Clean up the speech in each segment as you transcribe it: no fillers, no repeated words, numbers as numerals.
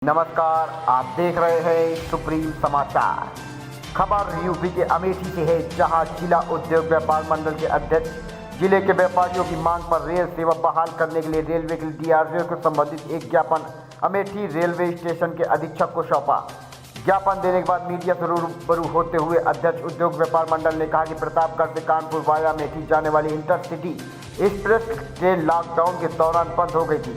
नमस्कार, आप देख रहे हैं सुप्रीम समाचार। खबर यूपी के अमेठी से है, जहां जिला उद्योग व्यापार मंडल के अध्यक्ष जिले के व्यापारियों की मांग पर रेल सेवा बहाल करने के लिए रेलवे के डीआरएम को संबंधित एक ज्ञापन अमेठी रेलवे स्टेशन के अधीक्षक को सौंपा। ज्ञापन देने के बाद मीडिया से रूबरू होते हुए अध्यक्ष उद्योग व्यापार मंडल ने कहा कि प्रतापगढ़ से कानपुर वाया अमेठी जाने वाली इंटरसिटी एक्सप्रेस ट्रेन लॉकडाउन के दौरान बंद हो गई थी,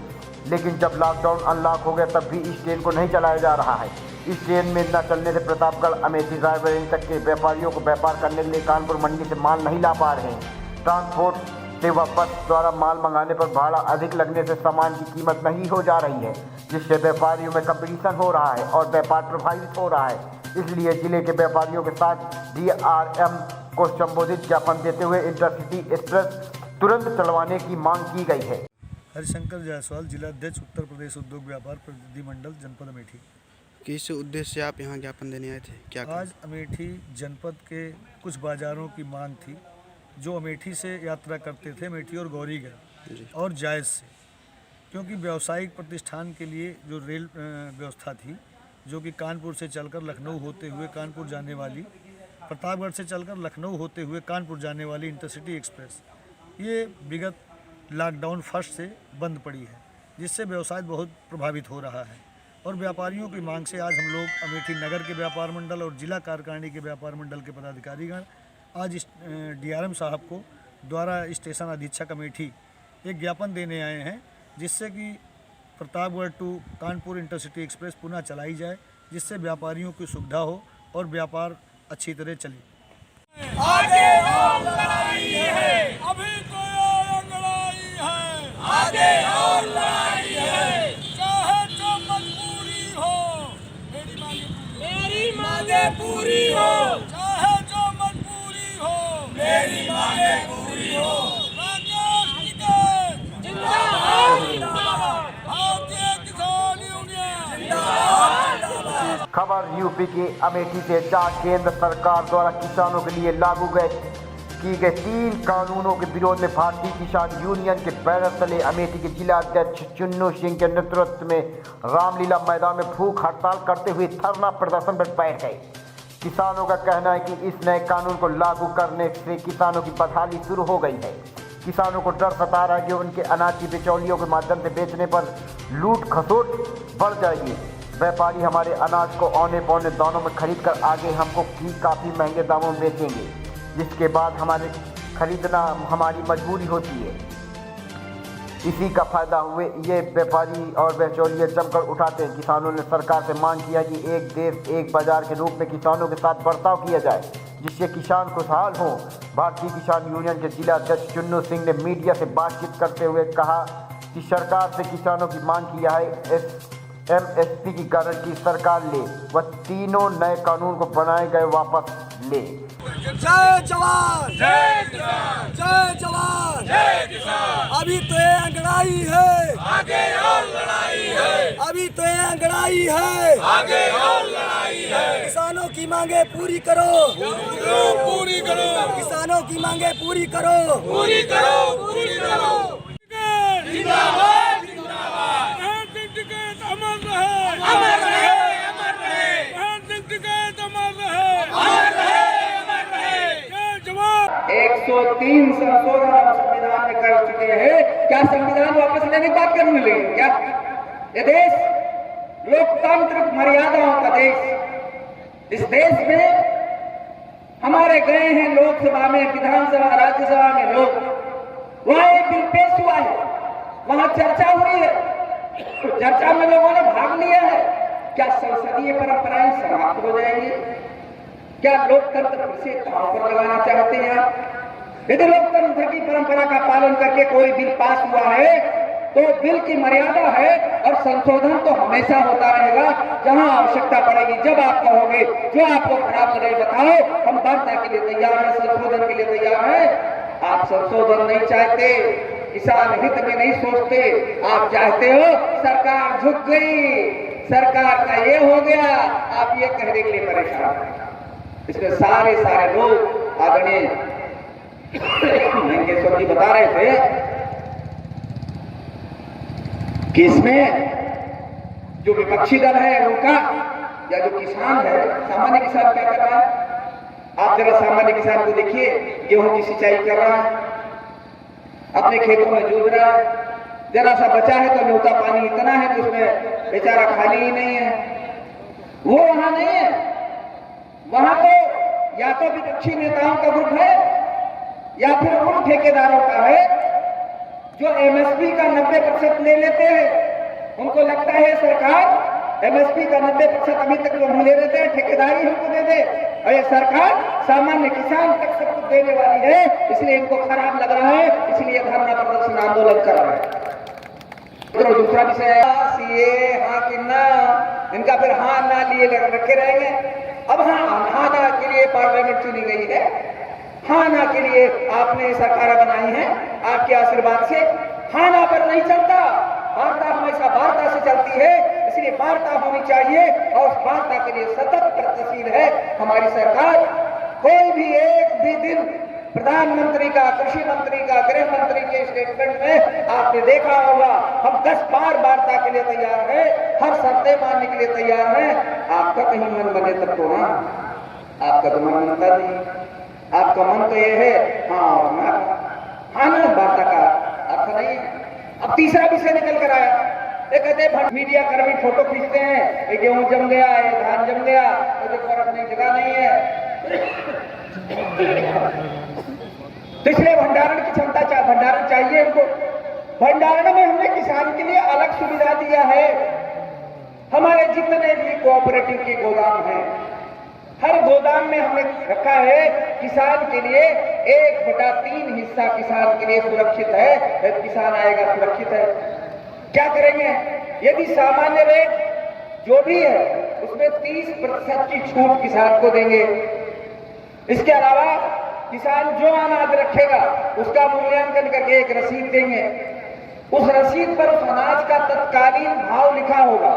लेकिन जब लॉकडाउन अनलॉक हो गया तब भी इस ट्रेन को नहीं चलाया जा रहा है। इस ट्रेन में न चलने से प्रतापगढ़ अमेठी रायबरेली तक के व्यापारियों को व्यापार करने के लिए कानपुर मंडी से माल नहीं ला पा रहे हैं। ट्रांसपोर्ट सेवा बस द्वारा माल मंगाने पर भाड़ा अधिक लगने से सामान की कीमत नहीं हो जा रही है, जिससे व्यापारियों में कंपटीशन हो रहा है और व्यापार प्रभावित हो रहा है। इसलिए जिले के व्यापारियों के साथ डीआरएम को संबोधित ज्ञापन देते हुए इंटरसिटी एक्सप्रेस तुरंत चलवाने की मांग की गई है। हरिशंकर जायसवाल, जिला अध्यक्ष उत्तर प्रदेश उद्योग व्यापार प्रतिनिधिमंडल जनपद अमेठी। किस उद्देश्य से आप यहाँ ज्ञापन देने आए थे? क्या आज अमेठी जनपद के कुछ बाजारों की मांग थी जो अमेठी से यात्रा करते थे, अमेठी और गौरीगढ़ और जायज़ से, क्योंकि व्यावसायिक प्रतिष्ठान के लिए जो रेल व्यवस्था थी जो कि कानपुर से चलकर लखनऊ होते हुए कानपुर जाने वाली, प्रतापगढ़ से चलकर लखनऊ होते हुए कानपुर जाने वाली इंटरसिटी एक्सप्रेस, ये विगत लॉकडाउन फर्स्ट से बंद पड़ी है, जिससे व्यवसाय बहुत प्रभावित हो रहा है। और व्यापारियों की मांग से आज हम लोग अमेठी नगर के व्यापार मंडल और जिला कार्यकारिणी के व्यापार मंडल के पदाधिकारीगण आज इस डीआरएम साहब को द्वारा स्टेशन अधीक्षक अमेठी एक ज्ञापन देने आए हैं, जिससे कि Pratapgarh to Kanpur intercity express पुनः चलाई जाए, जिससे व्यापारियों की सुविधा हो और व्यापार अच्छी तरह चले। आगे और लड़ाई है, अभी तो आगे और लड़ाई है, चाहे जो मजबूरी हो, मेरी मांगे पूरी हो, चाहे जो मजबूरी हो, मेरी मांगे पूरी हो। जिंदाबाद जिंदाबाद, भारतीय किसान यूनियन जिंदाबाद। खबर यूपी के अमेठी से, जहां केंद्र सरकार द्वारा किसानों के लिए लागू की गए 3 कानूनों के विरोध में भारतीय किसान यूनियन के बैनर तले अमेठी के जिला अध्यक्ष चुन्नू सिंह के नेतृत्व में रामलीला मैदान में भूख हड़ताल करते हुए धरना प्रदर्शन पर बैठ गए। किसानों का कहना है कि इस नए कानून को लागू करने से किसानों की बदहाली शुरू हो गई है। किसानों को डर सता रहा है कि उनके अनाज की बिचौलियों के माध्यम से बेचने पर लूट खसोट बढ़ जाएगी। व्यापारी हमारे अनाज को औने पौने दामों में खरीद कर आगे हमको काफ़ी महंगे दामों में बेचेंगे, जिसके बाद हमारे खरीदना हमारी मजबूरी होती है। इसी का फायदा हुए ये व्यापारी और बिचौलिए जमकर उठाते हैं। किसानों ने सरकार से मांग किया कि एक देश एक बाजार के रूप में किसानों के साथ बर्ताव किया जाए, जिससे किसान खुशहाल हों। भारतीय किसान यूनियन के जिला अध्यक्ष चुन्नू सिंह ने मीडिया से बातचीत करते हुए कहा कि सरकार से किसानों की मांग किया है एमएसपी की गारंटी सरकार ले, वह तीनों नए कानून को बनाए गए वापस ले। जय जवान जय किसान, जय जवान जय किसान। अभी तो ये अंगड़ाई है, आगे और लड़ाई है, अभी तो ये अंगड़ाई है, आगे और लड़ाई है। किसानों की मांगे पूरी करो, पूरी करो, किसानों की मांगे पूरी करो, पूरी करो, पूरी करो। जिंदाबाद जिंदाबाद, अमर रहे, अमर रहे, अमर रहे, अमर रहे, अमर रहे। 103 संशोधन हम संविधान में कर चुके हैं। क्या संविधान वापस लेने की बात करने लगे क्या? ये देश लोकतांत्रिक मर्यादाओं का देश, इस देश में हमारे गए हैं लोकसभा में, विधानसभा, राज्यसभा में लोग, वहां एक बिल पेश हुआ है, वहां चर्चा हुई है, चर्चा में लोगों ने भाग लिया है। क्या संसदीय परंपराएं समाप्त हो जाएंगी? क्या लोकतंत्र से दांव पर लगाना चाहते हैं आप? यदि लोकतंत्र की परंपरा का पालन करके कोई बिल पास हुआ है तो बिल की मर्यादा है और संशोधन तो हमेशा होता रहेगा जहां आवश्यकता पड़ेगी। जब आप कहोगे जो आपको खराब लगे बताओ, हम वार्ता के लिए तैयार हैं, संशोधन के लिए तैयार हैं। आप संशोधन नहीं चाहते, किसान हित में नहीं सोचते, आप चाहते हो सरकार झुक गई, सरकार का ये हो गया, आप ये कहने के लिए परेशान हैं। इसमें सारे लोग आदरणीय मंगेश्वर जी बता रहे थे कि इसमें जो विपक्षी दल है उनका या जो किसान है, सामान्य किसान क्या कर रहा है? आप जरा सामान्य किसान को देखिए, गेहूं की सिंचाई कर रहा है, अपने खेतों में जोत रहा है, जरा सा बचा है तो न्योता पानी इतना है कि उसमें बेचारा खाली ही नहीं है। वो वहां नहीं है, वहां तो या तो विपक्षी नेताओं का ग्रुप है या फिर उन ठेकेदारों का है जो एमएसपी का 90% ले लेते हैं। उनको लगता है सरकार एमएसपी का 90% अभी तक जो हम ले लेते हैं ठेकेदारी हमको दे दे, और ये सरकार सामान्य किसान तक सब कुछ देने वाली है, इसलिए इनको खराब लग रहा है, इसलिए धरना प्रदर्शन आंदोलन कर रहे हैं। तो दूसरा विषय सीए हाँ कि ना, इनका फिर हाँ ना लिए रखे रहेंगे। अब हाँ ना के लिए पार्लियामेंट चुनी गई है, हाँ ना के लिए आपने सरकार बनाई है आपके आशीर्वाद से। हाँ ना पर नहीं चलता, वार्ता हमेशा वार्ता से चलती है, इसलिए वार्ता होनी चाहिए और उस वार्ता के लिए सतत प्रयत्नशील है हमारी सरकार। कोई भी एक भी दिन प्रधानमंत्री का, कृषि मंत्री का, गृह मंत्री के स्टेटमेंट में आपने देखा होगा हम 10 बार वार्ता के लिए तैयार हैं, हर शर्तें मानने के लिए तैयार हैं। आपका कहीं मन बने तब तो ना, आपका तो मन बनता नहीं, आपका मन तो ये है हाँ ना, वार्ता का अर्थ नहीं। अब तीसरा विषय निकल कर आया, ये कहते हैं मीडिया कर्मी फोटो खींचते हैं, ये गेहूं जम गया, ये धान जम गया, तो देखो रखने की जगह नहीं है, तो इसलिए भंडारण की क्षमता भंडारण चाहिए इनको। भंडारण में हमने किसान के लिए अलग सुविधा दिया है। हमारे जितने भी कोऑपरेटिव के गोदाम हैं, हर गोदाम में हमने रखा है किसान के लिए 1/3 हिस्सा किसान के लिए सुरक्षित है। किसान आएगा सुरक्षित है। क्या करेंगे? यदि सामान्य रेट जो भी है उसमें 30% की छूट किसान को देंगे। इसके अलावा किसान जो अनाज रखेगा उसका मूल्यांकन करके एक रसीद देंगे। उस रसीद पर उस अनाज का तत्कालीन भाव लिखा होगा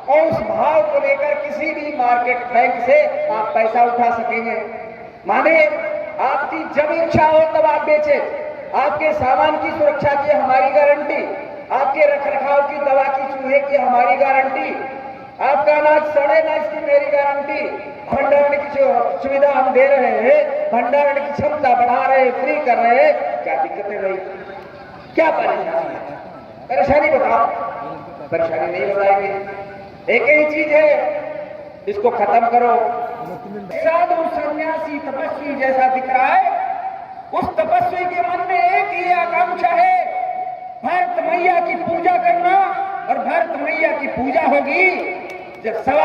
और उस भाव को लेकर किसी भी मार्केट बैंक से आप पैसा उठा सकेंगे। माने आपकी जब इच्छा हो तब आप बेचे, आपके सामान की सुरक्षा की हमारी गारंटी, आपके रखरखाव की, दवा की, चूहे की हमारी गारंटी, आपका अनाज सड़े ना इसकी मेरी गारंटी। भंडारण की सुविधा हम दे रहे हैं, भंडारण की क्षमता बढ़ा रहे हैं, फ्री कर रहे हैं। क्या दिक्कतें रही, क्या परेशानी है? परेशानी बताओ। परेशानी नहीं बताएंगे। एक ही चीज है, इसको खत्म करो। साधु सन्यासी तपस्वी जैसा दिख रहा है, उस तपस्वी के मन में एक ही आकांक्षा है, भारत मैया की पूजा करना। और भारत मैया की पूजा होगी जब 100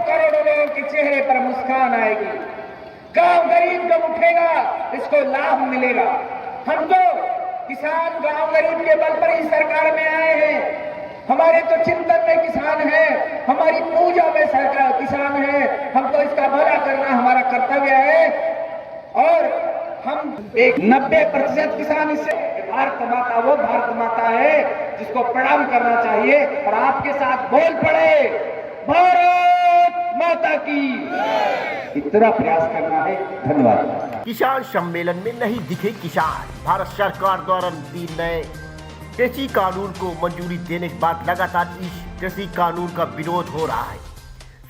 करोड़ लोगों के चेहरे पर मुस्कान आएगी, गांव गरीब जब उठेगा इसको लाभ मिलेगा। हम तो किसान गांव गरीब के बल पर ही सरकार में आए हैं। हमारे तो चिंतन में किसान है, हमारी पूजा में सरकार किसान है। हमको इसका भला करना हमारा कर्तव्य है और हम एक 90% किसान इससे भारत माता वो भारत माता है जिसको प्रणाम करना चाहिए और आपके साथ बोल पड़े भारत माता की, इतना प्रयास करना है। धन्यवाद। किसान सम्मेलन में नहीं दिखे किसान। भारत सरकार द्वारा 3 नए कृषि कानून को मंजूरी देने के बाद लगातार इस कृषि कानून का विरोध हो रहा है।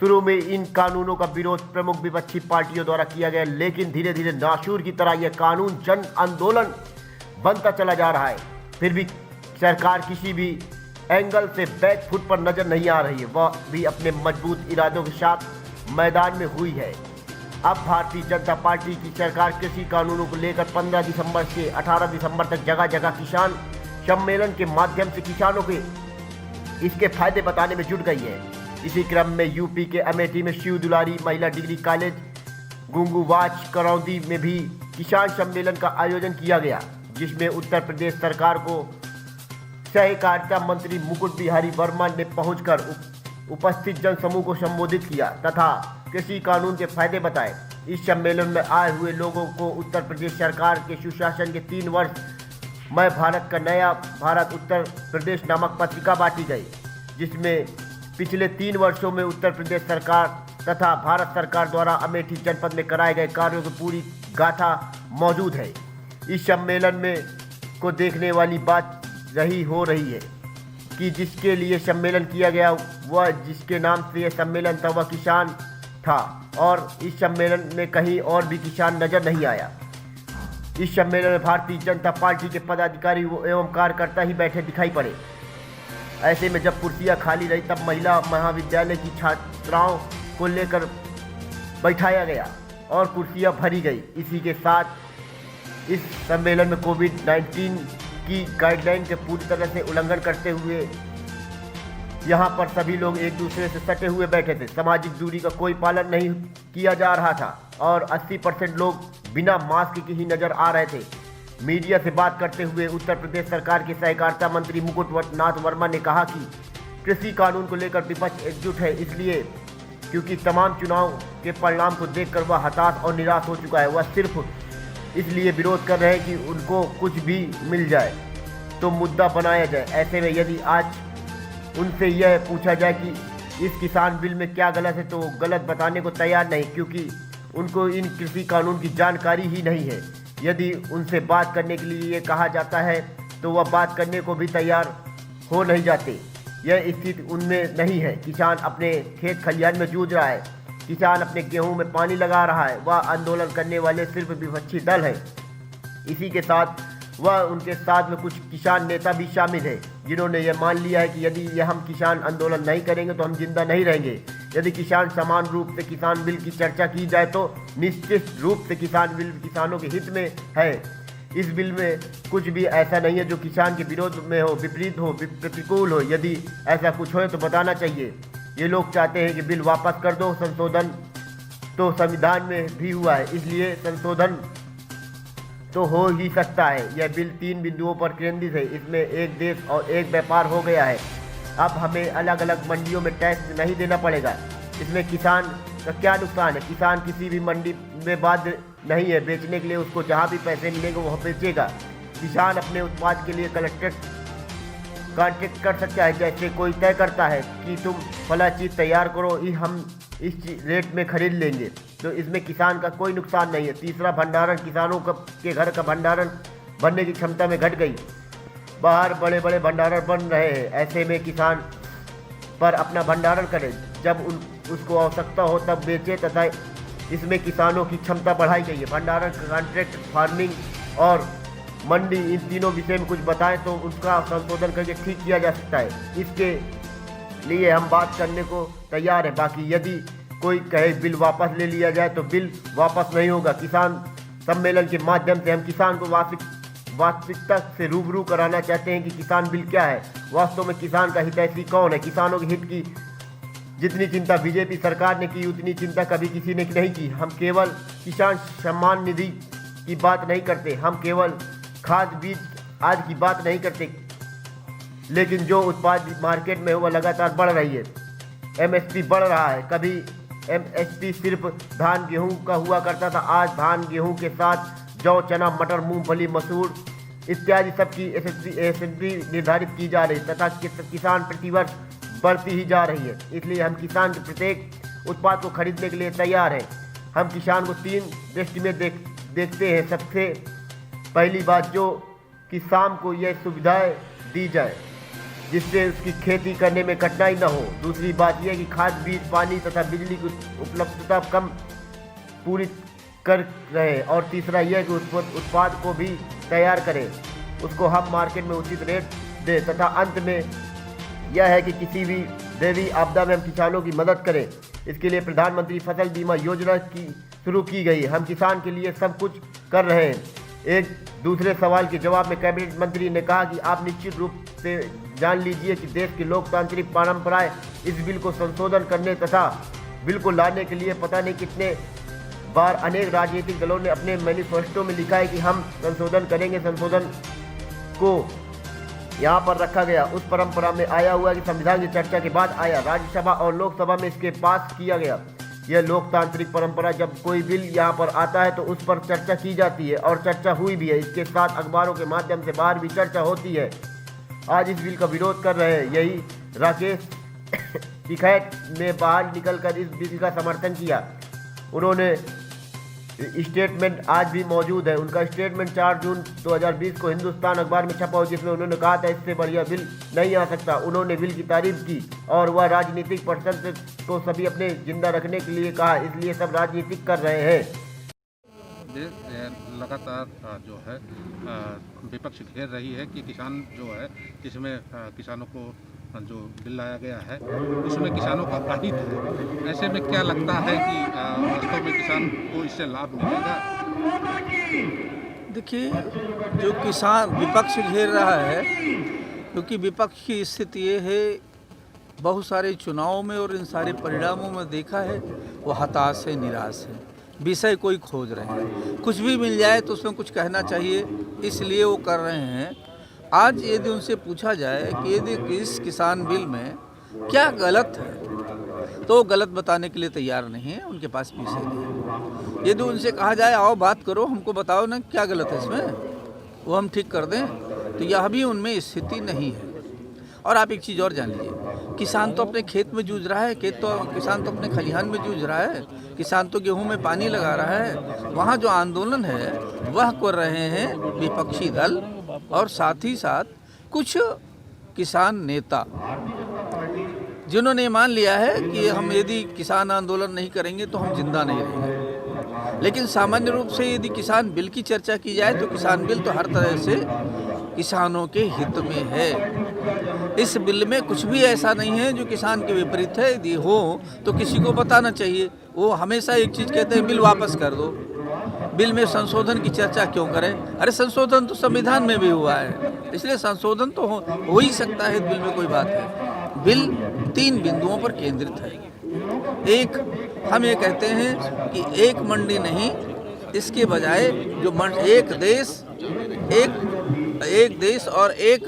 शुरू में इन कानूनों का विरोध प्रमुख विपक्षी पार्टियों द्वारा किया गया, लेकिन धीरे धीरे नासूर की तरह यह कानून जन आंदोलन बनता चला जा रहा है। फिर भी सरकार किसी भी एंगल से बैकफुट पर नजर नहीं आ रही है, वह भी अपने मजबूत इरादों के साथ मैदान में हुई है। अब भारतीय जनता पार्टी की सरकार कृषि कानूनों को लेकर 15 दिसंबर से 18 दिसंबर तक जगह जगह किसान सम्मेलन के माध्यम से किसानों के इसके फायदे बताने में जुट गई है। इसी क्रम में यूपी के अमेठी में शिव दुलारी महिला डिग्री कॉलेज गुंगुवाच करौंदी में भी किसान सम्मेलन का आयोजन किया गया, जिसमें उत्तर प्रदेश सरकार को सहकारिता मंत्री मुकुट बिहारी वर्मा ने पहुंचकर उपस्थित जनसमूह को संबोधित किया तथा कृषि कानून के फायदे बताए। इस सम्मेलन में आए हुए लोगों को उत्तर प्रदेश सरकार के सुशासन के 3 वर्ष मैं भारत का नया भारत उत्तर प्रदेश नामक पत्रिका बांटी गई, जिसमें पिछले 3 वर्षों में उत्तर प्रदेश सरकार तथा भारत सरकार द्वारा अमेठी जनपद में कराए गए कार्यों की पूरी गाथा मौजूद है। इस सम्मेलन में को देखने वाली बात हो रही है। कि जिसके लिए सम्मेलन किया गया, वह जिसके नाम से यह सम्मेलन था, वह किसान था और इस सम्मेलन में कहीं और भी किसान नजर नहीं आया। इस सम्मेलन में भारतीय जनता पार्टी के पदाधिकारी एवं कार्यकर्ता ही बैठे दिखाई पड़े। ऐसे में जब कुर्सियां खाली रही तब महिला महाविद्यालय की छात्राओं को लेकर बैठाया गया और कुर्सियां भरी गई। इसी के साथ इस सम्मेलन में कोविड-19 की गाइडलाइन के पूरी तरह से उल्लंघन करते हुए यहाँ पर सभी लोग एक दूसरे से सटे हुए बैठे थे। सामाजिक दूरी का कोई पालन नहीं किया जा रहा था और 80% लोग बिना मास्क के ही नजर आ रहे थे। मीडिया से बात करते हुए उत्तर प्रदेश सरकार के सहकारिता मंत्री मुकुट नाथ वर्मा ने कहा कि कृषि कानून को लेकर विपक्ष एकजुट है, इसलिए क्योंकि तमाम चुनाव के परिणाम को देखकर वह हताश और निराश हो चुका है। वह सिर्फ इसलिए विरोध कर रहे हैं कि उनको कुछ भी मिल जाए तो मुद्दा बनाया जाए। ऐसे में यदि आज उनसे यह पूछा जाए कि इस किसान बिल में क्या गलत है तो वो गलत बताने को तैयार नहीं, क्योंकि उनको इन कृषि कानून की जानकारी ही नहीं है। यदि उनसे बात करने के लिए कहा जाता है तो वह बात करने को भी तैयार हो नहीं जाते। यह स्थिति उनमें नहीं है। किसान अपने खेत खलिहान में जूझ रहा है, किसान अपने गेहूं में पानी लगा रहा है। वह आंदोलन करने वाले सिर्फ विपक्षी दल है। इसी के साथ वह उनके साथ में कुछ किसान नेता भी शामिल हैं, जिन्होंने यह मान लिया है कि यदि यह हम किसान आंदोलन नहीं करेंगे तो हम जिंदा नहीं रहेंगे। यदि किसान समान रूप से किसान बिल की चर्चा की जाए तो निश्चित रूप से किसान बिल किसानों के हित में है। इस बिल में कुछ भी ऐसा नहीं है जो किसान के विरोध में हो, विपरीत हो, प्रतिकूल हो। यदि ऐसा कुछ हो तो बताना चाहिए। ये लोग चाहते हैं कि बिल वापस कर दो। संशोधन तो संविधान में भी हुआ है, इसलिए संशोधन तो हो ही सकता है। यह बिल 3 बिंदुओं पर केंद्रित है। इसमें एक देश और एक व्यापार हो गया है। अब हमें अलग अलग मंडियों में टैक्स नहीं देना पड़ेगा। इसमें किसान का क्या नुकसान है? किसान किसी भी मंडी में बाध्य नहीं है बेचने के लिए। उसको जहाँ भी पैसे मिलेंगे वह बेचेगा। किसान अपने उत्पाद के लिए कॉन्ट्रैक्ट कर सकता है। जैसे कोई तय करता है कि तुम फला चीज़ तैयार करो, हम इस रेट में खरीद लेंगे, तो इसमें किसान का कोई नुकसान नहीं है। तीसरा, भंडारण। किसानों के घर का भंडारण बनने की क्षमता में घट गई। बाहर बड़े बड़े भंडारण बन रहे हैं। ऐसे में किसान पर अपना भंडारण करे, जब उसको आवश्यकता हो तब बेचे, तथा इसमें किसानों की क्षमता बढ़ाई गई है। भंडारण, कॉन्ट्रैक्ट फार्मिंग और मंडी, इन तीनों विषय में कुछ बताएं तो उसका संशोधन करके ठीक किया जा सकता है। इसके लिए हम बात करने को तैयार हैं। बाकी यदि कोई कहे बिल वापस ले लिया जाए तो बिल वापस नहीं होगा। किसान सम्मेलन के माध्यम से हम किसान को वास्तविकता से रूबरू कराना चाहते हैं कि किसान बिल क्या है, वास्तव में किसान का हितैषी कौन है। किसानों के हित की जितनी चिंता बीजेपी सरकार ने की उतनी चिंता कभी किसी ने नहीं की। हम केवल किसान सम्मान निधि की बात नहीं करते, हम केवल खाद बीज आदि की बात नहीं करते, लेकिन जो उत्पाद मार्केट में वह लगातार बढ़ रही है। एमएसपी बढ़ रहा है। कभी एमएसपी सिर्फ धान गेहूं का हुआ करता था, आज धान गेहूं के साथ जौ, चना, मटर, मूंगफली, मसूर इत्यादि सबकी एसएसपी निर्धारित की जा रही तथा किसान प्रतिवर्ष बढ़ती ही जा रही है। इसलिए हम किसान के प्रत्येक उत्पाद को खरीदने के लिए तैयार हैं। हम किसान को 3 दृष्टि में देखते हैं। सबसे पहली बात, जो कि शाम को यह सुविधाएं दी जाए जिससे उसकी खेती करने में कठिनाई न हो। दूसरी बात यह कि खाद, बीज, पानी तथा बिजली की उपलब्धता कम पूरी कर रहे। और तीसरा यह कि उत्पाद को भी तैयार करें, उसको हम मार्केट में उचित रेट दें। तथा अंत में यह है कि किसी भी दैवीय आपदा में हम किसानों की मदद करें। इसके लिए प्रधानमंत्री फसल बीमा योजना शुरू की गई। हम किसान के लिए सब कुछ कर रहे हैं। एक दूसरे सवाल के जवाब में कैबिनेट मंत्री ने कहा कि आप निश्चित रूप से जान लीजिए कि देश की लोकतांत्रिक परंपराएं इस बिल को संशोधन करने तथा बिल को लाने के लिए पता नहीं कितने बार अनेक राजनीतिक दलों ने अपने मैनिफेस्टो में लिखा है कि हम संशोधन करेंगे। संशोधन को यहाँ पर रखा गया उस परंपरा में आया हुआ कि संविधान की चर्चा के बाद आया, राज्यसभा और लोकसभा में इसके पास किया गया। यह लोकतांत्रिक परंपरा, जब कोई बिल यहाँ पर आता है तो उस पर चर्चा की जाती है और चर्चा हुई भी है। इसके साथ अखबारों के माध्यम से बाहर भी चर्चा होती है। आज इस बिल का विरोध कर रहे हैं। यही राकेश टिकैत ने बाहर निकलकर इस बिल का समर्थन किया। उन्होंने स्टेटमेंट आज भी मौजूद है। उनका स्टेटमेंट 4 जून 2020 को हिंदुस्तान अखबार में छपा हो, जिसमें उन्होंने कहा था इससे बढ़िया बिल नहीं आ सकता। उन्होंने बिल की तारीफ की और वह राजनीतिक प्रदर्शन को सभी अपने जिंदा रखने के लिए कहा, इसलिए सब राजनीतिक कर रहे हैं। लगातार जो है विपक्ष घेर रही है कि किसान जो है इसमें किसानों को जो बिल लाया गया है उसमें किसानों का अहित है। ऐसे में क्या लगता है कि वास्तव में किसान को इससे लाभ मिलेगा? देखिए, जो किसान विपक्ष घेर रहा है, क्योंकि विपक्ष की स्थिति ये है, बहुत सारे चुनावों में और इन सारे परिणामों में देखा है वो हताश है, निराश है, विषय कोई खोज रहे हैं। कुछ भी मिल जाए तो उसमें कुछ कहना चाहिए, इसलिए वो कर रहे हैं। आज यदि उनसे पूछा जाए कि यदि इस किसान बिल में क्या गलत है तो वो गलत बताने के लिए तैयार नहीं है, उनके पास विषय नहीं है। यदि उनसे कहा जाए आओ बात करो, हमको बताओ ना क्या गलत है इसमें, वो हम ठीक कर दें, तो यह भी उनमें स्थिति नहीं है। और आप एक चीज़ और जान लीजिए, किसान तो अपने खेत में जूझ रहा है, किसान तो अपने खलिहान में जूझ रहा है, किसान तो गेहूं में पानी लगा रहा है। वहाँ जो आंदोलन है वह कर रहे हैं विपक्षी दल और साथ ही साथ कुछ किसान नेता, जिन्होंने मान लिया है कि हम यदि किसान आंदोलन नहीं करेंगे तो हम जिंदा नहीं रहेंगे। लेकिन सामान्य रूप से यदि किसान बिल की चर्चा की जाए तो किसान बिल तो हर तरह से किसानों के हित में है। इस बिल में कुछ भी ऐसा नहीं है जो किसान के विपरीत है। यदि हो तो किसी को बताना चाहिए। वो हमेशा एक चीज़ कहते हैं, बिल वापस कर दो, बिल में संशोधन की चर्चा क्यों करें? अरे संशोधन तो संविधान में भी हुआ है, इसलिए संशोधन तो हो ही सकता है, बिल में कोई बात है। बिल 3 बिंदुओं पर केंद्रित है। एक, हम ये कहते हैं कि एक मंडी नहीं, इसके बजाय जो एक देश और एक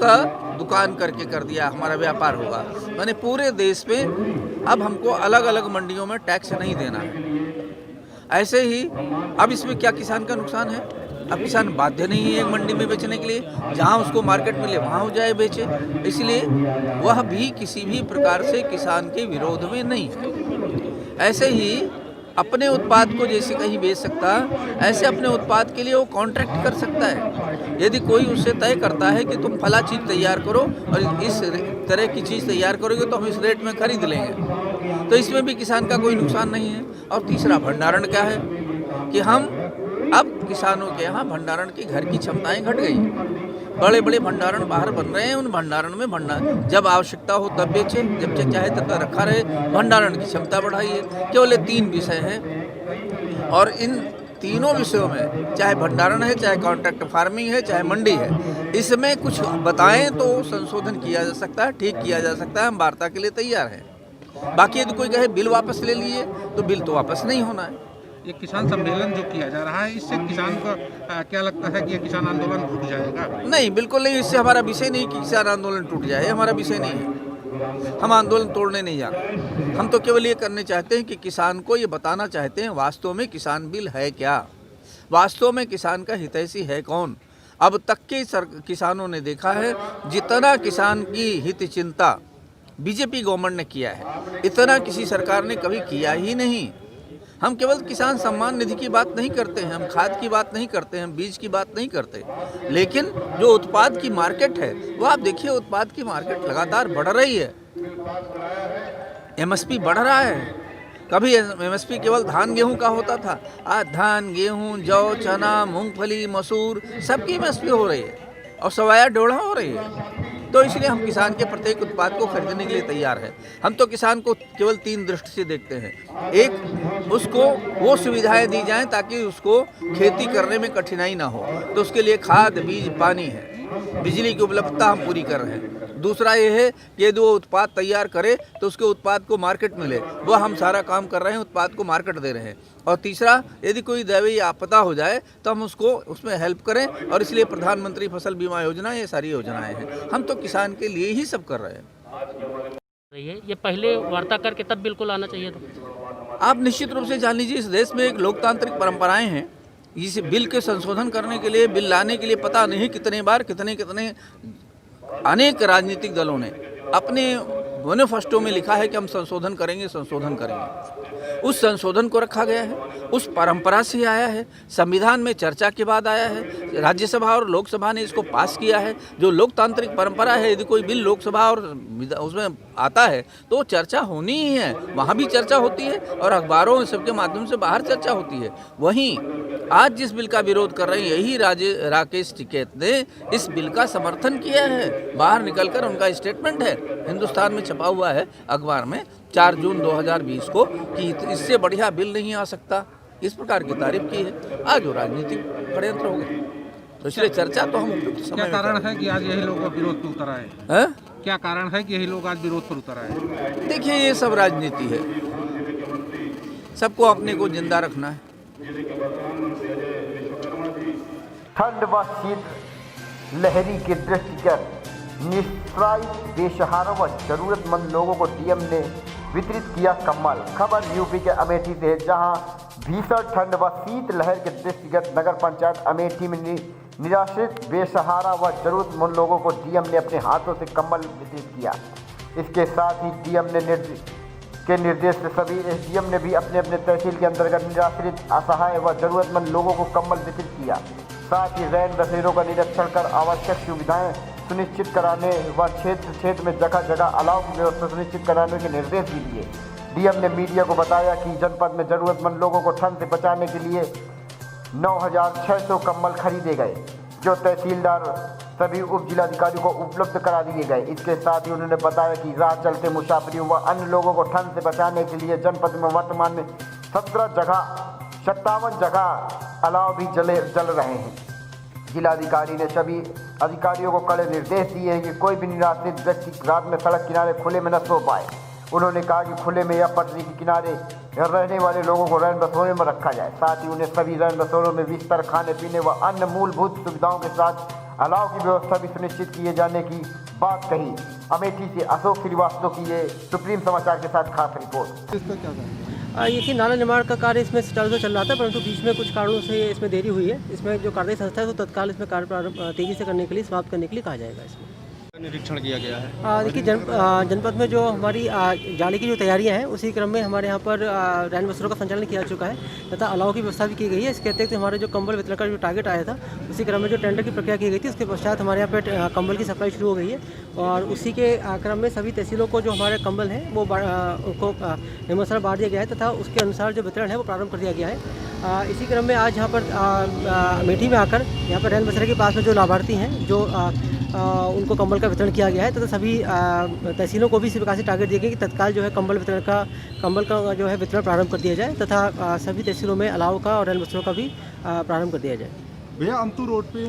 दुकान करके कर दिया, हमारा व्यापार होगा। माने पूरे देश में अब हमको अलग अलग मंडियों में टैक्स नहीं देना है। ऐसे ही अब इसमें क्या किसान का नुकसान है? अब किसान बाध्य नहीं है एक मंडी में बेचने के लिए, जहां उसको मार्केट मिले वहां हो जाए बेचे, इसलिए वह भी किसी भी प्रकार से किसान के विरोध में नहीं है। ऐसे ही अपने उत्पाद को जैसे कहीं बेच सकता, ऐसे अपने उत्पाद के लिए वो कॉन्ट्रैक्ट कर सकता है। यदि कोई उससे तय करता है कि तुम फला चीज़ तैयार करो और इस तरह की चीज़ तैयार करोगे तो हम इस रेट में खरीद लेंगे, तो इसमें भी किसान का कोई नुकसान नहीं है। और तीसरा, भंडारण क्या है कि हम अब किसानों के यहाँ भंडारण की घर की क्षमताएं घट गई। बड़े बड़े भंडारण बाहर बन रहे हैं, उन भंडारण में जब आवश्यकता हो तब बेचे, जब चाहे तब तक रखा रहे, भंडारण की क्षमता बढ़ाइए। केवल 3 विषय हैं और इन तीनों विषयों में, चाहे भंडारण है, चाहे कॉन्ट्रैक्ट फार्मिंग है, चाहे मंडी है, इसमें कुछ बताएं तो संशोधन किया जा सकता है, ठीक किया जा सकता है। हम वार्ता के लिए तैयार हैं। बाकी यदि कोई कहे बिल वापस ले लिए तो बिल तो वापस नहीं होना है। ये किसान सम्मेलन जो किया जा रहा है, इससे किसान को क्या लगता है कि ये किसान आंदोलन टूट जाएगा? नहीं, बिल्कुल नहीं। इससे हमारा विषय नहीं कि किसान आंदोलन टूट जाए, हमारा विषय नहीं है। हम आंदोलन तोड़ने नहीं जा रहे। हम तो केवल ये करने चाहते हैं कि किसान को ये बताना चाहते हैं वास्तव में किसान बिल है क्या, वास्तव में किसान का हितैषी है कौन। अब तक के किसानों ने देखा है, जितना किसान की हित चिंता बीजेपी गवर्नमेंट ने किया है, इतना किसी सरकार ने कभी किया ही नहीं। हम केवल किसान सम्मान निधि की बात नहीं करते हैं, हम खाद की बात नहीं करते हैं, हम बीज की बात नहीं करते, लेकिन जो उत्पाद की मार्केट है वो आप देखिए, उत्पाद की मार्केट लगातार बढ़ रही है। एमएसपी बढ़ रहा है। कभी एमएसपी केवल धान गेहूं का होता था, आज धान गेहूं, जौ, चना, मूंगफली, मसूर सबकी एमएसपी हो रही है और सवाया डोड़ा हो रही है। तो इसलिए हम किसान के प्रत्येक उत्पाद को खरीदने के लिए तैयार हैं। हम तो किसान को केवल 3 दृष्टि से देखते हैं। एक, उसको वो सुविधाएं दी जाएं ताकि उसको खेती करने में कठिनाई ना हो, तो उसके लिए खाद, बीज, पानी है, बिजली की उपलब्धता हम पूरी कर रहे हैं। दूसरा ये है कि यदि वो उत्पाद तैयार करे तो उसके उत्पाद को मार्केट मिले, वो हम सारा काम कर रहे हैं, उत्पाद को मार्केट दे रहे हैं। और तीसरा, यदि कोई दैवीय आपदा हो जाए तो हम उसको उसमें हेल्प करें, और इसलिए प्रधानमंत्री फसल बीमा योजना, ये सारी योजनाएं हैं। हम तो किसान के लिए ही सब कर रहे हैं। ये पहले वार्ता करके तब बिल्कुल आना चाहिए था। आप निश्चित रूप से जान लीजिए, इस देश में एक लोकतांत्रिक परंपराएं हैं। इस बिल के संशोधन करने के लिए, बिल लाने के लिए पता नहीं कितने बार कितने अनेक राजनीतिक दलों ने अपने मैनिफेस्टो में लिखा है कि हम संशोधन करेंगे। उस संशोधन को रखा गया है, उस परंपरा से आया है, संविधान में चर्चा के बाद आया है, राज्यसभा और लोकसभा ने इसको पास किया है। जो लोकतांत्रिक परंपरा है, यदि कोई बिल लोकसभा और उसमें आता है तो चर्चा होनी ही है, वहाँ भी चर्चा होती है और अखबारों सबके माध्यम से बाहर चर्चा होती है। वहीं आज जिस बिल का विरोध कर रहे हैं, यही राकेश टिकैत ने इस बिल का समर्थन किया है। बाहर निकलकर उनका स्टेटमेंट है, हिंदुस्तान में छपा हुआ है अखबार में 4 जून 2020 को, कि इससे बढ़िया बिल नहीं आ सकता। इस प्रकार की तारीफ की है। आज वो राजनीतिक षड्यंत्र हो गए, तो इसलिए चर्चा तो हम उपयुक्त समय क्या कारण है कि आज यही लोग विरोध पर उतर आए हैं? क्या कारण है कि यही लोग आज विरोध पर उतर आए हैं? देखिए, ये सब राजनीति है, सबको अपने को जिंदा रखना है। ठंड व शीत लहरी के दृष्टिगत निस्त्रायित बेसहारा व जरूरतमंद लोगों को डीएम ने वितरित किया कंबल। खबर यूपी के अमेठी से है, जहां भीषण ठंड व शीत लहर के दृष्टिगत नगर पंचायत अमेठी में निराश्रित बेसहारा व जरूरतमंद लोगों को डीएम ने अपने हाथों से कंबल वितरित किया। इसके साथ ही डीएम के निर्देश से सभी एसडीएम ने भी अपने अपने तहसील के अंतर्गत निराश्रित असहाय व जरूरतमंद लोगों को कंबल वितरित किया। साथ ही रैन बसेरों का निरीक्षण कर आवश्यक सुविधाएं सुनिश्चित कराने व क्षेत्र में जगह जगह अलाव की व्यवस्था सुनिश्चित कराने के निर्देश भी दिए। डीएम ने मीडिया को बताया कि जनपद में जरूरतमंद लोगों को ठंड से बचाने के लिए 9,600 कंबल खरीदे गए, जो तहसीलदार सभी उप जिलाधिकारियों को उपलब्ध करा दिए गए। इसके साथ ही उन्होंने बताया कि राह चलते मुसाफिरों व अन्य लोगों को ठंड से बचाने के लिए जनपद में वर्तमान में 57 जगह अलाव भी जल रहे हैं। जिलाधिकारी ने सभी अधिकारियों को कड़े निर्देश दिए हैं कि कोई भी निराश्रित व्यक्ति रात में सड़क किनारे खुले में न सो पाए। उन्होंने कहा कि खुले में या पटरी के किनारे रहने वाले लोगों को रैन बसेरों में रखा जाए। साथ ही उन्हें सभी रैन बसेरों में बिस्तर, खाने पीने व अन्य मूलभूत सुविधाओं के साथ अलाव की व्यवस्था भी सुनिश्चित किए जाने की बात कही। अमेठी से अशोक श्रीवास्तव की ये सुप्रीम समाचार के साथ खास रिपोर्ट। ये कि नाला निर्माण का कार्य इसमें सुचारू से चल रहा था, परंतु बीच में कुछ कारणों से इसमें देरी हुई है। इसमें जो कार्यदायी संस्था है तो तत्काल इसमें कार्य प्रारंभ तेजी से करने के लिए, समाप्त करने के लिए कहा जाएगा। इसमें निरीक्षण किया गया है। देखिए, जनपद में जो हमारी जाली की जो तैयारियां हैं, उसी क्रम में हमारे यहाँ पर रैन बसेरों का संचालन किया जा चुका है तथा अलाव की व्यवस्था भी की गई है। इसके अतिरिक्त हमारे जो कंबल वितरण का जो टारगेट आया था, उसी क्रम में जो टेंडर की प्रक्रिया की गई थी, उसके पश्चात हमारे यहाँ पर कंबल की सप्लाई शुरू हो गई है और उसी के क्रम में सभी तहसीलों को जो हमारे कंबल हैं वो उनको नियमानुसार बांट दिया गया है तथा उसके अनुसार जो वितरण है वो प्रारंभ कर दिया गया है। इसी क्रम में आज यहाँ पर अमेठी में आकर यहाँ पर रैन बसेरे के पास में जो लाभार्थी हैं, जो उनको कंबल का वितरण किया गया है तथा सभी तहसीलों को भी इसी प्रकार से टारगेट दिया गया कि तत्काल जो है कंबल का जो है वितरण प्रारंभ कर दिया जाए तथा सभी तहसीलों में अलाव का और रैन बसेरों का भी प्रारंभ कर दिया जाए। भैया, अमतू रोड पे